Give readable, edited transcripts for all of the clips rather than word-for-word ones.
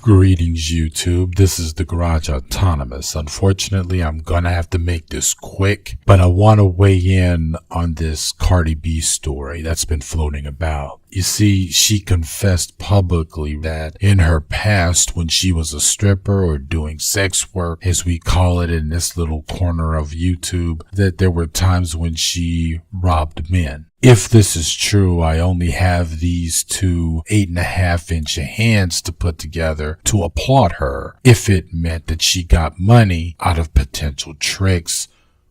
Greetings, YouTube. This is the Garage Autonomist. Unfortunately, I'm gonna have to make this quick, but I want to weigh in on this Cardi B story that's been floating about. You see, she confessed publicly that in her past, when she was a stripper or doing sex work, as we call it in this little corner of YouTube, that there were times when she robbed men. If this is true, I only have these two 8.5-inch hands to put together to applaud her if it meant that she got money out of potential tricks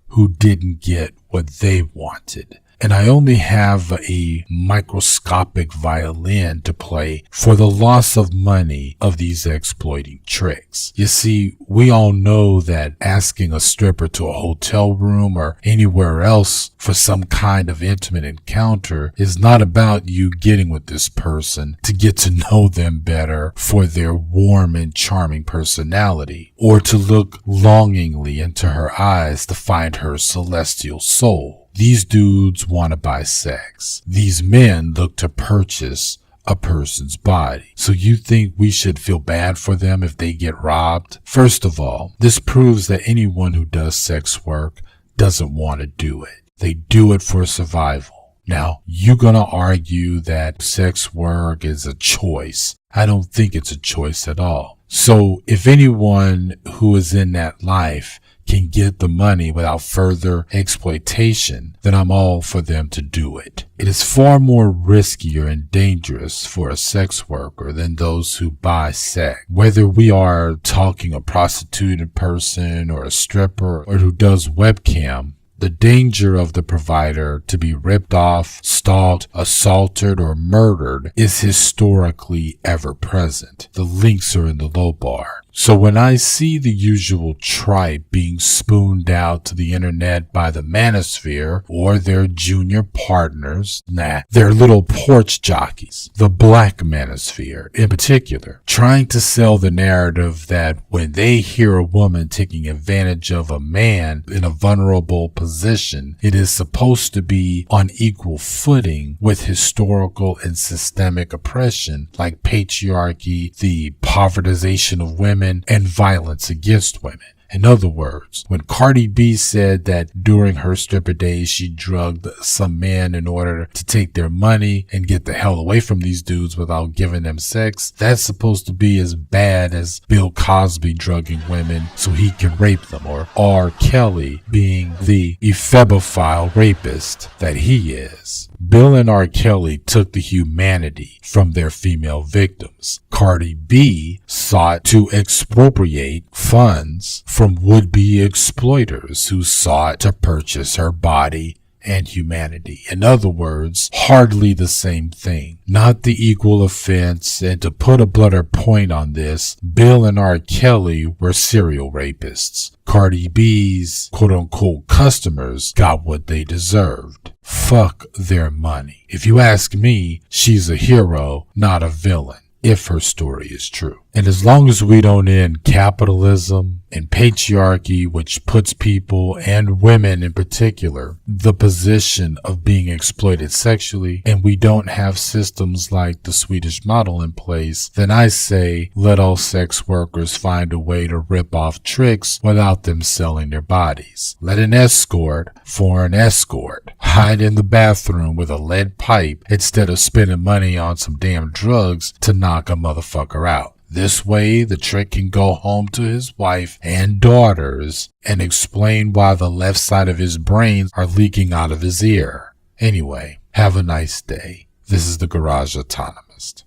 who didn't get what they wanted. And I only have a microscopic violin to play for the loss of money of these exploiting tricks. You see, we all know that asking a stripper to a hotel room or anywhere else for some kind of intimate encounter is not about you getting with this person to get to know them better for their warm and charming personality, or to look longingly into her eyes to find her celestial soul. These dudes want to buy sex. These men look to purchase a person's body. So you think we should feel bad for them if they get robbed? First of all, this proves that anyone who does sex work doesn't want to do it. They do it for survival. Now, you're gonna argue that sex work is a choice. I don't think it's a choice at all. So if anyone who is in that life can get the money without further exploitation, then I'm all for them to do it. It is far more riskier and dangerous for a sex worker than those who buy sex. Whether we are talking a prostituted person or a stripper or who does webcam, the danger of the provider to be ripped off, stalked, assaulted, or murdered is historically ever present. The links are in the low bar. So when I see the usual tripe being spooned out to the internet by the manosphere or their junior partners, they're little porch jockeys, the black manosphere in particular, trying to sell the narrative that when they hear a woman taking advantage of a man in a vulnerable position, it is supposed to be on equal footing with historical and systemic oppression like patriarchy, the povertization of women, and violence against women. In other words, when Cardi B said that during her stripper days she drugged some men in order to take their money and get the hell away from these dudes without giving them sex, that's supposed to be as bad as Bill Cosby drugging women so he can rape them, or R. Kelly being the ephebophile rapist that he is. Bill and R. Kelly took the humanity from their female victims. Cardi B sought to expropriate funds from would-be exploiters who sought to purchase her body and humanity. In other words, hardly the same thing. Not the equal offense, and to put a blunder point on this, Bill and R. Kelly were serial rapists. Cardi B's quote-unquote customers got what they deserved. Fuck their money. If you ask me, she's a hero, not a villain, if her story is true. And as long as we don't end capitalism and patriarchy, which puts people, and women in particular, the position of being exploited sexually, and we don't have systems like the Swedish model in place, then I say let all sex workers find a way to rip off tricks without them selling their bodies. Let an escort for an escort hide in the bathroom with a lead pipe instead of spending money on some damn drugs to knock a motherfucker out. This way, the trick can go home to his wife and daughters and explain why the left side of his brains are leaking out of his ear. Anyway, have a nice day. This is the Garage Autonomist.